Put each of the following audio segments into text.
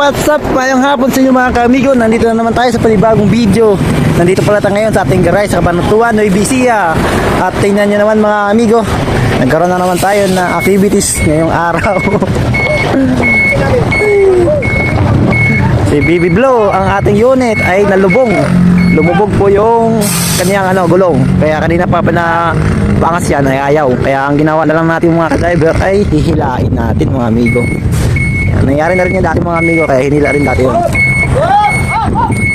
what's up? Mayang hapon sa inyo mga kamigo. Nandito na naman tayo sa panibagong video. Nandito pala tayo ngayon sa ating garay sa Cabanatuan, Nueva Ecija. At tingnan nyo naman mga amigo, nagkaroon na naman tayo ng activities ngayong araw. Si Bibi Blow, ang ating unit ay nalubong. Lumubog po yung kaniyang gulong. Kaya kanina pa pinabangas yan ay ayaw. Kaya ang ginawa na lang natin mga driver ay hihilain natin mga amigo. Yan, nangyari na rin yung dati mga amigo, kaya hinila rin dati yun.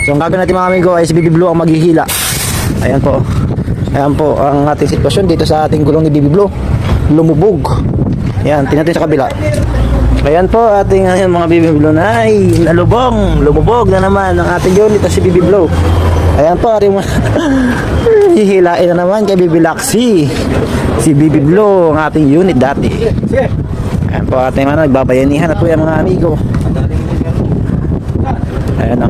So ang gagawin natin mga amigo ay si Bibi Blow ang maghihila. Ayan po. Ayan po ang ating sitwasyon dito sa ating gulong ni Bibi Blow. Lumubog. Yan, tingnan natin sa kabila. Ayan po ating mga Bibi Blow na ay nalubong. Lumubog na naman ang ating unit na si Bibi Blow. Ayan po ating hihilain na naman kay Bibi Laxi. Si Bibi Blow ang ating unit dati. Ayan po ating nagbabayanihan na po yan mga amigo. Ayan o.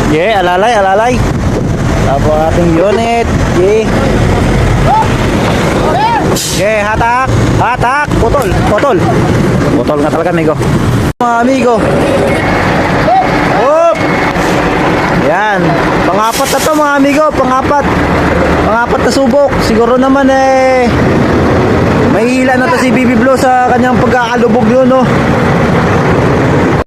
Yeah, alalay, alalay. Tapos ating unit. Yeah. Okay, hatak, hatak, putol, putol. Putol nga talaga amigo. Mga amigo. Hop. Yan, pangapat na to mga amigo, pangapat. Pangapat na subok. Siguro naman may hila na to si Bibi Blow sa kanyang pagkaalubog yun, no.